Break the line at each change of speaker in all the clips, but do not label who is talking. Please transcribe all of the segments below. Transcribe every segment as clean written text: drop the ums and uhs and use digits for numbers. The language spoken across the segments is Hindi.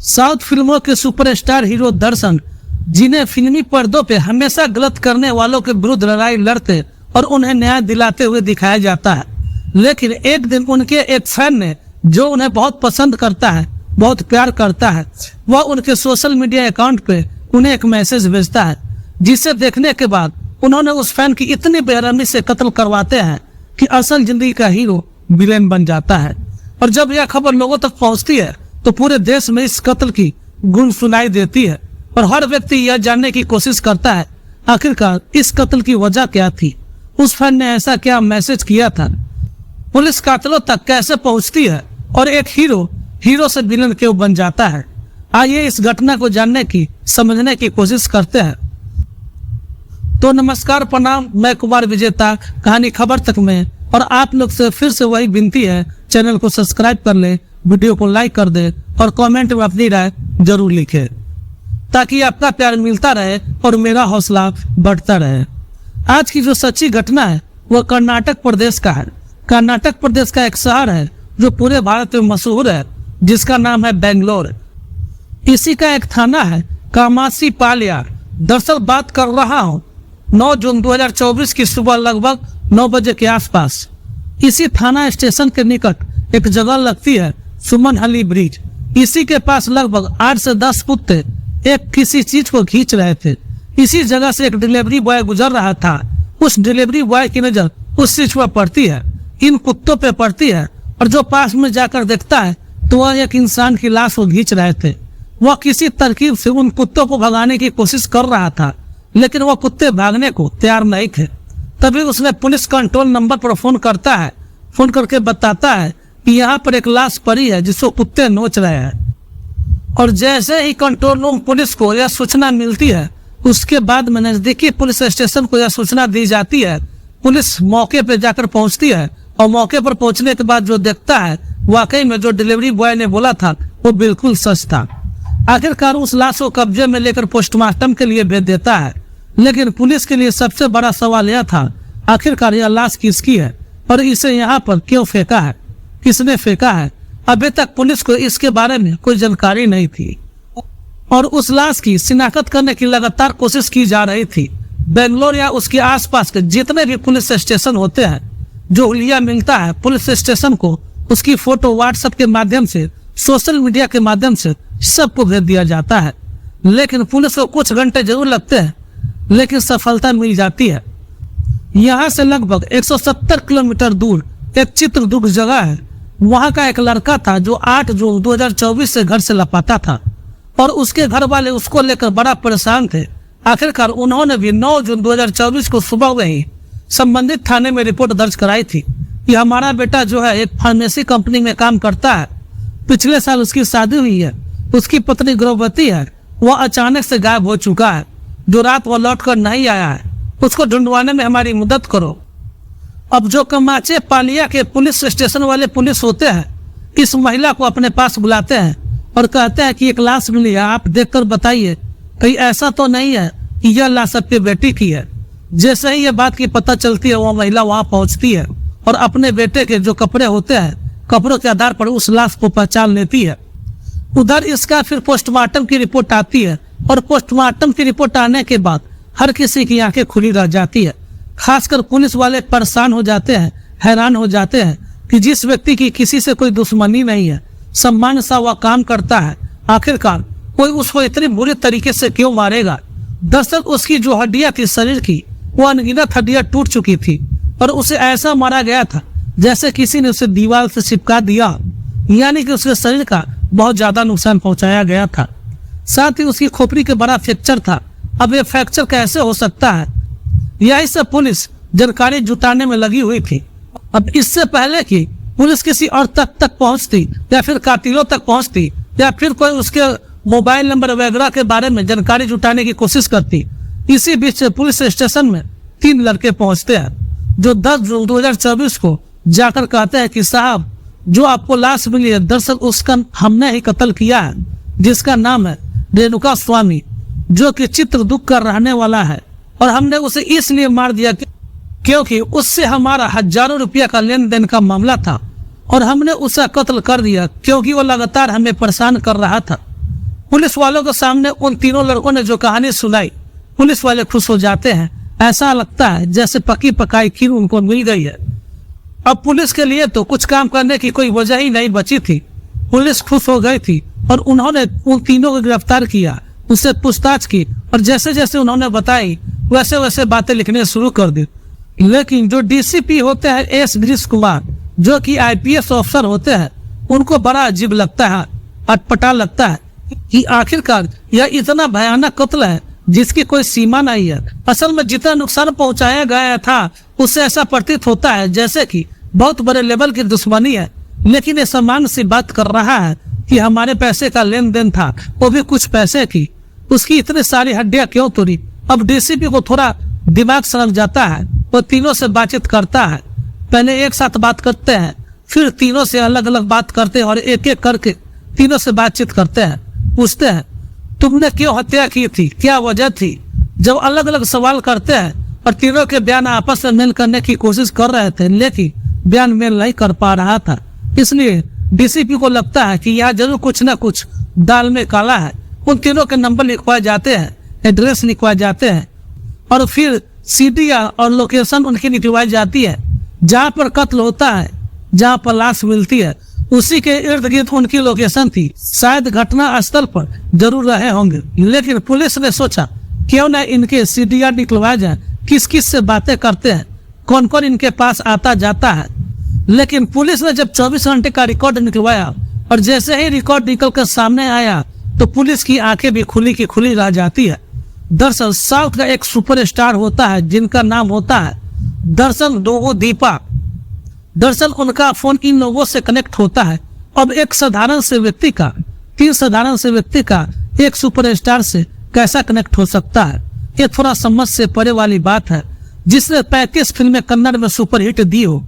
साउथ फिल्मों के सुपरस्टार हीरो दर्शन, जिन्हें फिल्मी पर्दों पे हमेशा गलत करने वालों के विरुद्ध लड़ाई लड़ते और उन्हें न्याय दिलाते हुए दिखाया जाता है। लेकिन एक दिन उनके एक फैन ने, जो उन्हें बहुत पसंद करता है, बहुत प्यार करता है, वह उनके सोशल मीडिया अकाउंट पे उन्हें एक मैसेज भेजता है, जिसे देखने के बाद उन्होंने उस फैन की इतनी बेरहमी से कत्ल करवाते हैं कि असल जिंदगी का हीरो विलेन बन जाता है। और जब यह खबर लोगों तक पहुंचती है तो पूरे देश में इस कत्ल की गूंज सुनाई देती है और हर व्यक्ति यह जानने की कोशिश करता है आखिरकार इस कत्ल की वजह क्या थी, उस फैन ने ऐसा क्या मैसेज किया था, पुलिस कातिलों तक कैसे पहुंचती है और एक हीरो से विलेन क्यों बन जाता है। आइए इस घटना को जानने की, समझने की कोशिश करते हैं। तो नमस्कार, प्रणाम, मैं कुमार विजेता कहानी खबर तक में, और आप लोग से फिर से वही विनती है, चैनल को सब्सक्राइब कर ले, वीडियो को लाइक कर दे और कमेंट में अपनी राय जरूर लिखे, ताकि आपका प्यार मिलता रहे और मेरा हौसला बढ़ता रहे। आज की जो सच्ची घटना है वह कर्नाटक प्रदेश का है। कर्नाटक प्रदेश का एक शहर है जो पूरे भारत में मशहूर है, जिसका नाम है बेंगलोर। इसी का एक थाना है कामासीपाल्या। दरअसल बात कर रहा हूँ 9 जून 2024 की सुबह लगभग 9 बजे के आसपास। इसी थाना स्टेशन के निकट एक जगह लगती है सुमनहली ब्रिज। इसी के पास लगभग 8 से 10 कुत्ते एक किसी चीज को खींच रहे थे। इसी जगह से एक डिलीवरी बॉय गुजर रहा था। उस डिलीवरी बॉय की नजर उस चीज पर पड़ती है, इन कुत्तों पे पड़ती है, और जो पास में जाकर देखता है तो वह एक इंसान की लाश को खींच रहे थे। वह किसी तरकीब से उन कुत्तों को भगाने की कोशिश कर रहा था, लेकिन वह कुत्ते भागने को तैयार नहीं थे। तभी उसने पुलिस कंट्रोल नंबर पर फोन करता है। फोन करके बताता है कि यहाँ पर एक लाश पड़ी है जिसको कुत्ते नोच रहे हैं। और जैसे ही कंट्रोल रूम पुलिस को यह सूचना मिलती है, उसके बाद में नजदीकी पुलिस स्टेशन को यह सूचना दी जाती है। पुलिस मौके पर जाकर पहुंचती है और मौके पर पहुंचने के बाद जो देखता है, वाकई में जो डिलीवरी बॉय ने बोला था वो बिल्कुल सच था। आखिरकार उस लाश को कब्जे में लेकर पोस्टमार्टम के लिए भेज देता है। लेकिन पुलिस के लिए सबसे बड़ा सवाल यह था, आखिरकार यह लाश किसकी है और इसे यहाँ पर क्यों फेंका है, किसने फेंका है। अभी तक पुलिस को इसके बारे में कोई जानकारी नहीं थी और उस लाश की शिनाख्त करने की लगातार कोशिश की जा रही थी। बेंगलोर या उसके आसपास के जितने भी पुलिस स्टेशन होते हैं, जो हुलिया मिलता है पुलिस स्टेशन को, उसकी फोटो व्हाट्सएप के माध्यम से, सोशल मीडिया के माध्यम से सबको भेज दिया जाता है। लेकिन पुलिस को कुछ घंटे जरूर लगते हैं, लेकिन सफलता मिल जाती है। यहाँ से लगभग 170 किलोमीटर दूर एक चित्रदुर्ग जगह है। वहाँ का एक लड़का था जो 8 जून 2024 से घर से लापता था और उसके घर वाले उसको लेकर बड़ा परेशान थे। आखिरकार उन्होंने भी 9 जून 2024 को सुबह में ही संबंधित थाने में रिपोर्ट दर्ज कराई थी कि हमारा बेटा जो है एक फार्मेसी कंपनी में काम करता है, पिछले साल उसकी शादी हुई है, उसकी पत्नी गर्भवती है, वह अचानक से गायब हो चुका है, जो रात वह लौट कर नहीं आया है, उसको ढूंढवाने में हमारी मदद करो। अब जो कमाचे पालिया के पुलिस स्टेशन वाले पुलिस होते हैं, इस महिला को अपने पास बुलाते हैं और कहते हैं कि एक लाश मिली है, आप देखकर बताइए कहीं ऐसा तो नहीं है कि यह लाश आपकी बेटी की है। जैसे ही यह बात की पता चलती है, वह महिला वहां पहुंचती है और अपने बेटे के जो कपड़े होते हैं, कपड़ों के आधार पर उस लाश को पहचान लेती है। उधर इसका फिर पोस्टमार्टम की रिपोर्ट आती है और पोस्टमार्टम की रिपोर्ट आने के बाद हर किसी की आंखें खुली रह जाती है। खासकर पुलिस वाले परेशान हो जाते हैं, हैरान हो जाते हैं कि जिस व्यक्ति की किसी से कोई दुश्मनी नहीं है, सम्मान सा वह काम करता है, आखिरकार कोई उसको इतनी बुरी तरीके से क्यों मारेगा। दरअसल उसकी जो हड्डियां थी शरीर की, वो अनगिनत हड्डियां टूट चुकी थी और उसे ऐसा मारा गया था जैसे किसी ने उसे दीवार से चिपका दिया, यानी कि उसके शरीर का बहुत ज्यादा नुकसान पहुंचाया गया था। साथ ही उसकी खोपड़ी के बड़ा फ्रैक्चर था। अब ये फ्रैक्चर कैसे हो सकता है, यही सब पुलिस जानकारी जुटाने में लगी हुई थी। अब इससे पहले कि पुलिस किसी और तक पहुंचती या फिर कातिलों तक पहुंचती या फिर कोई उसके मोबाइल नंबर वगैरह के बारे में जानकारी जुटाने की कोशिश करती, इसी बीच पुलिस स्टेशन में 3 लड़के पहुंचते हैं जो 10 जून 2024 को जाकर कहते हैं कि साहब, जो आपको लाश मिली है दरअसल उसका हमने ही कत्ल किया है, जिसका नाम है रेणुका स्वामी, जो कि चित्रदुर्ग का रहने वाला है, और हमने उसे इसलिए मार दिया क्योंकि उससे हमारा हजारों रुपया का लेन देन का मामला था और हमने उसका कत्ल कर दिया क्योंकि वो लगातार हमें परेशान कर रहा था। पुलिस वालों के सामने उन तीनों लड़कों ने जो कहानी सुनाई, पुलिस वाले खुश हो जाते हैं। ऐसा लगता है जैसे पकी पकाई खीर उनको मिल गई है। अब पुलिस के लिए तो कुछ काम करने की कोई वजह ही नहीं बची थी। पुलिस खुश हो गई थी और उन्होंने उन तीनों को गिरफ्तार किया, उससे पूछताछ की और जैसे जैसे उन्होंने बताई वैसे वैसे बातें लिखने शुरू कर दी। लेकिन जो डीसीपी होते हैं एस गिरीश कुमार, जो कि आईपीएस ऑफिसर होते हैं, उनको बड़ा अजीब लगता है, अटपटा लगता है कि आखिरकार यह इतना भयानक कत्ल है जिसकी कोई सीमा नहीं है। असल में जितना नुकसान पहुंचाया गया था उससे ऐसा प्रतीत होता है जैसे कि बहुत बड़े लेवल की दुश्मनी है। लेकिन ये सामान्य सी बात कर रहा है कि हमारे पैसे का लेन देन था, वो भी कुछ पैसे की, उसकी इतनी सारी हड्डियां क्यों तोड़ी। अब डीसीपी को थोड़ा दिमाग सनक जाता है, वो तीनों से बातचीत करता है। पहले एक साथ बात करते हैं, फिर तीनों से अलग अलग बात करते हैं और एक एक करके तीनों से बातचीत करते हैं। पूछते हैं तुमने क्यों हत्या की थी, क्या वजह थी। जब अलग अलग सवाल करते हैं और तीनों के बयान आपस में मेल करने की कोशिश कर रहे थे, लेकिन बयान मेल नहीं कर पा रहा था। इसलिए डीसीपी को लगता है कि यहाँ जरूर कुछ ना कुछ दाल में काला है। उन तीनों के नंबर लिखवाए जाते हैं, एड्रेस लिखवाए जाते हैं और फिर सीटियां और लोकेशन उनकी लिखवाई जाती है। जहाँ पर कत्ल होता है, जहाँ पर लाश मिलती है, उसी के इर्द गिर्द उनकी लोकेशन थी। शायद घटना स्थल पर जरूर रहे होंगे, लेकिन पुलिस ने सोचा क्यों न इनके सीटियां निकलवाए जाए, किस किस से बातें करते हैं, कौन कौन इनके पास आता जाता है। लेकिन पुलिस ने जब 24 घंटे का रिकॉर्ड निकलवाया और जैसे ही रिकॉर्ड निकल कर सामने आया तो पुलिस की आंखें भी खुली की खुली रह जाती है। दरअसल साउथ का एक सुपरस्टार होता है जिनका नाम होता है दर्शन डोगो दीपा। दरअसल उनका फोन इन लोगों से कनेक्ट होता है। अब एक साधारण से व्यक्ति का, 3 साधारण से व्यक्ति का एक सुपरस्टार से कैसा कनेक्ट हो सकता है, ये थोड़ा समझ से परे वाली बात है। जिसने 35 फिल्में कन्नड़ में सुपरहिट दी हो,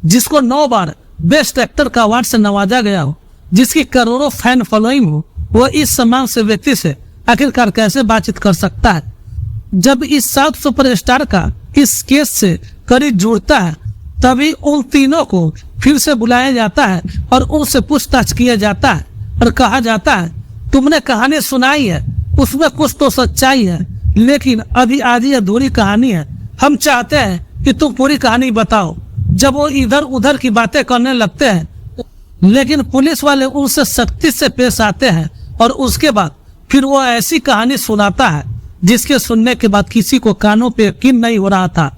जिसको 9 बार बेस्ट एक्टर का अवार्ड से नवाजा गया हो, जिसकी करोड़ों फैन फॉलोइंग हो, वो इस समान से व्यक्ति से आखिरकार कैसे बातचीत कर सकता है। जब इस साउथ सुपरस्टार का इस केस से करीब जुड़ता है तभी उन तीनों को फिर से बुलाया जाता है और उनसे पूछताछ किया जाता है और कहा जाता है तुमने कहानी सुनाई है, उसमें कुछ तो सच्चाई है, लेकिन अभी आधी अधूरी कहानी है। हम चाहते हैं कि तुम पूरी कहानी बताओ। जब वो इधर उधर की बातें करने लगते हैं, लेकिन पुलिस वाले उनसे सख्ती से पेश आते हैं और उसके बाद फिर वो ऐसी कहानी सुनाता है जिसके सुनने के बाद किसी को कानों पे यकीन नहीं हो रहा था।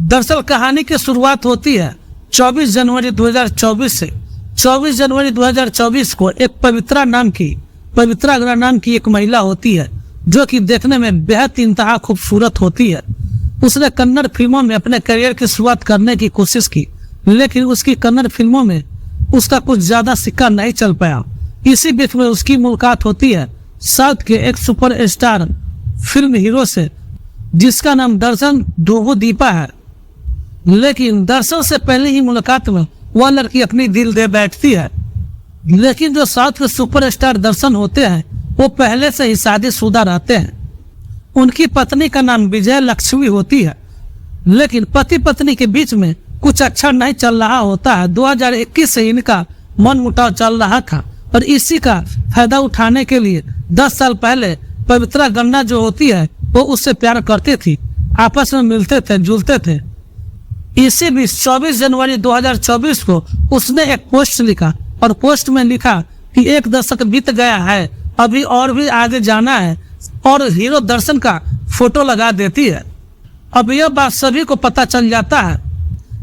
दरअसल कहानी की शुरुआत होती है 24 जनवरी 2024 से। 24 जनवरी 2024 को एक पवित्रा नाम की एक महिला होती है जो कि देखने में बेहद इंतहा खूबसूरत होती है। उसने कन्नड़ फिल्मों में अपने करियर की शुरुआत करने की कोशिश की, लेकिन उसकी कन्नड़ फिल्मों में उसका कुछ ज्यादा सिक्का नहीं चल पाया। इसी बीच में उसकी मुलाकात होती है साउथ के एक सुपरस्टार फिल्म हीरो से जिसका नाम दर्शन डोगो दीपा है। लेकिन दर्शन से पहले ही मुलाकात में वह लड़की अपनी दिल दे बैठती है। लेकिन जो साउथ के सुपरस्टार दर्शन होते हैं वो पहले से ही शादीशुदा रहते हैं। उनकी पत्नी का नाम विजय लक्ष्मी होती है, लेकिन पति पत्नी के बीच में कुछ अच्छा नहीं चल रहा होता है। 2021 से इनका मन मुटाव चल रहा था और इसी का फायदा उठाने के लिए 10 साल पहले पवित्रा गन्ना जो होती है वो उससे प्यार करती थी, आपस में मिलते थे, जुलते थे। इसी बीच 24 जनवरी 2024 को उसने एक पोस्ट लिखा और पोस्ट में लिखा कि 1 दशक बीत गया है, अभी और भी आगे जाना है, और हीरो दर्शन का फोटो लगा देती है। अब यह बात सभी को पता चल जाता है,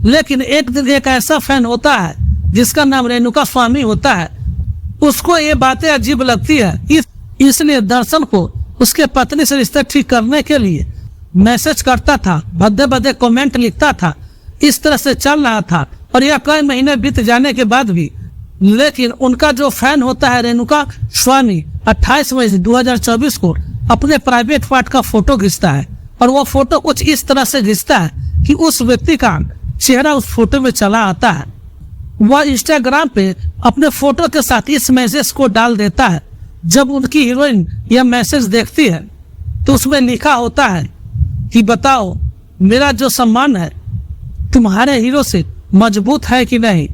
लेकिन एक दिन एक ऐसा फैन होता है जिसका नाम रेणुका स्वामी होता है। उसको ये बातें अजीब लगती है, इसलिए दर्शन को उसके पत्नी से रिश्ता ठीक करने के लिए मैसेज करता था, भद्दे भद्दे कमेंट लिखता था। इस तरह से चल रहा था और यह कई महीने बीत जाने के बाद भी, लेकिन उनका जो फैन होता है रेणुका स्वामी 28 मई 2024 को अपने प्राइवेट पार्ट का फोटो खींचता है और वो फोटो कुछ इस तरह से खींचता है कि उस व्यक्ति का चेहरा उस फोटो में चला आता है। वह इंस्टाग्राम पे अपने फोटो के साथ इस मैसेज को डाल देता है। जब उनकी हीरोइन यह मैसेज देखती है तो उसमें लिखा होता है कि बताओ मेरा जो सम्मान है तुम्हारे हीरो से मजबूत है कि नहीं,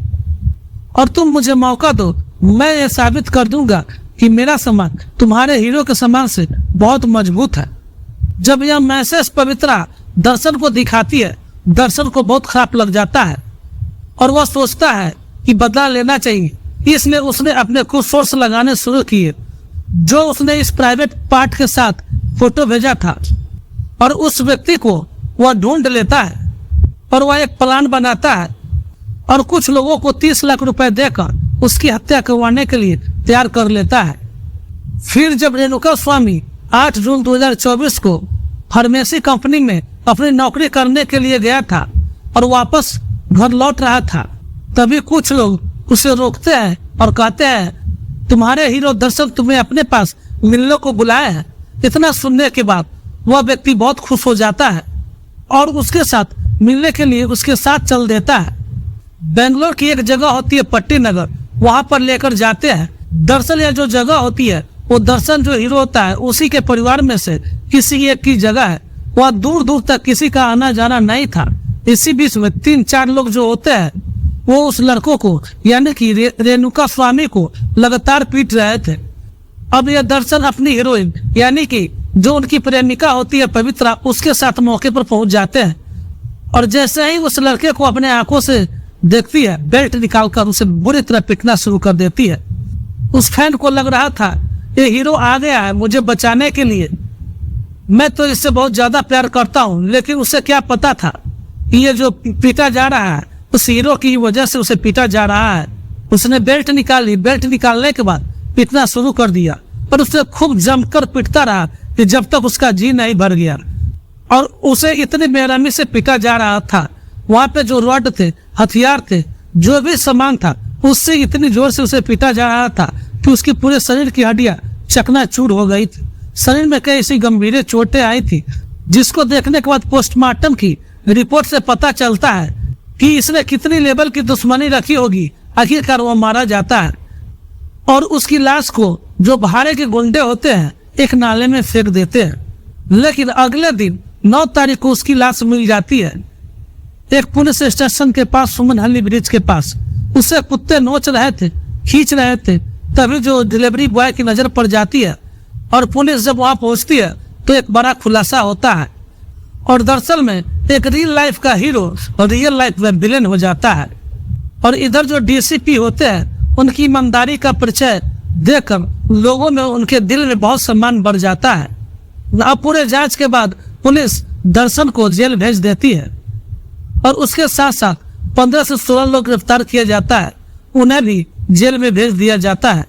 और तुम मुझे मौका दो, मैं ये साबित कर दूंगा कि मेरा सामान तुम्हारे हीरो के सामान से बहुत मजबूत है। जब यह मैसेज पवित्रा दर्शन को दिखाती है, दर्शन को बहुत खराब लग जाता है और वह सोचता है कि बदला लेना चाहिए, इसलिए उसने अपने कुछ सोर्स लगाने शुरू किए। जो उसने इस प्राइवेट पार्ट के साथ फोटो भेजा था और उस व्यक्ति को वह ढूंढ लेता है और वह एक प्लान बनाता है और कुछ लोगों को 30 लाख रुपए देकर उसकी हत्या करवाने के लिए तैयार कर लेता है। फिर जब रेणुका स्वामी 8 जून 2024 को फार्मेसी कंपनी में अपनी नौकरी करने के लिए गया था और वापस घर लौट रहा था, तभी कुछ लोग उसे रोकते हैं और कहते हैं तुम्हारे हीरो दर्शक तुम्हें अपने पास मिलने को बुलाया है। इतना सुनने के बाद वह व्यक्ति बहुत खुश हो जाता है और उसके साथ मिलने के लिए उसके साथ चल देता है। बेंगलोर की एक जगह होती है पट्टी नगर, वहां पर लेकर जाते हैं। दरअसल यह जो जगह होती है वो दर्शन जो हीरो होता है उसी के परिवार में से किसी एक की जगह है। वह दूर दूर तक किसी का आना जाना नहीं था। इसी बीच में 3-4 लोग जो होते हैं वो उस लड़कों को यानी कि रेणुका स्वामी को लगातार पीट रहे थे। अब यह दर्शन अपनी हीरोइन यानी कि जो उनकी प्रेमिका होती है पवित्रा, उसके साथ मौके पर पहुंच जाते हैं और जैसे ही उस लड़के को अपने आंखों से देखती है, बेल्ट निकालकर उसे बुरी तरह पीटना शुरू कर देती है। उस फैन को लग रहा था ये हीरो आ गया है मुझे बचाने के लिए, मैं तो इससे बहुत ज्यादा प्यार करता हूँ, लेकिन उसे क्या पता था कि ये जो पीटा जा रहा है उस हीरो की वजह से उसे पीटा जा रहा है। उसने बेल्ट निकाली, बेल्ट निकालने के बाद पीटना शुरू कर दिया और उसे खूब जमकर पीटता रहा कि जब तक उसका जी नहीं भर गया और उसे इतनी बेरहमी से पीटा जा रहा था। वहां पे जो रॉड थे, हथियार थे, जो भी सामान था, उससे इतनी जोर से उसे पीटा जा रहा था कि उसकी पूरे शरीर की हड्डियां चकनाचूर हो गई थी। शरीर में कई ऐसी गंभीर चोटें आई थी जिसको देखने के बाद पोस्टमार्टम की रिपोर्ट से पता चलता है कि इसने कितनी लेवल की दुश्मनी रखी होगी, आखिरकार वो मारा जाता है और उसकी लाश को जो भाड़े के गुंडे होते हैं एक नाले में फेंक देते हैं। लेकिन अगले दिन 9 तारीख को उसकी लाश मिल जाती है एक पुलिस स्टेशन के पास, सुमनहल्ली ब्रिज के पास। उसे कुत्ते नोच रहे थे, खींच रहे थे, तभी जो डिलीवरी बॉय की नजर पड़ जाती है और पुलिस जब वहां पहुंचती है तो एक बड़ा खुलासा होता है और दरअसल में एक रियल लाइफ का हीरो और रियल लाइफ में विलेन हो जाता है। और इधर जो डीसीपी होते हैं उनकी ईमानदारी का परिचय देखकर लोगों में उनके दिल में बहुत सम्मान बढ़ जाता है। अब पूरे जांच के बाद पुलिस दर्शन को जेल भेज देती है और उसके साथ साथ 15 से 16 लोग गिरफ्तार किया जाता है, उन्हें भी जेल में भेज दिया जाता है।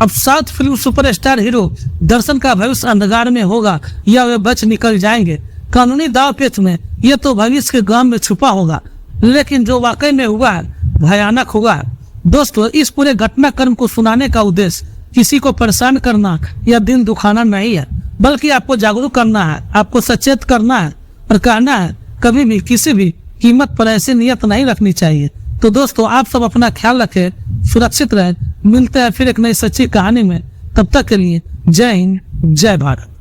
अब 7 फिल्म सुपरस्टार हीरो दर्शन का भविष्य अंधकार में होगा या वे बच निकल जाएंगे। कानूनी दाव पेच में यह तो भविष्य के गांव में छुपा होगा, लेकिन जो वाकई में हुआ है भयानक होगा। दोस्तों, इस पूरे घटनाक्रम को सुनाने का उद्देश्य किसी को परेशान करना या दिन दुखाना नहीं है, बल्कि आपको जागरूक करना है, आपको सचेत करना है और कहना है कभी भी किसी भी कीमत पर ऐसी नियत नहीं रखनी चाहिए। तो दोस्तों, आप सब अपना ख्याल रखें, सुरक्षित रहें। मिलते हैं फिर एक नई सच्ची कहानी में, तब तक के लिए जय हिंद, जय भारत।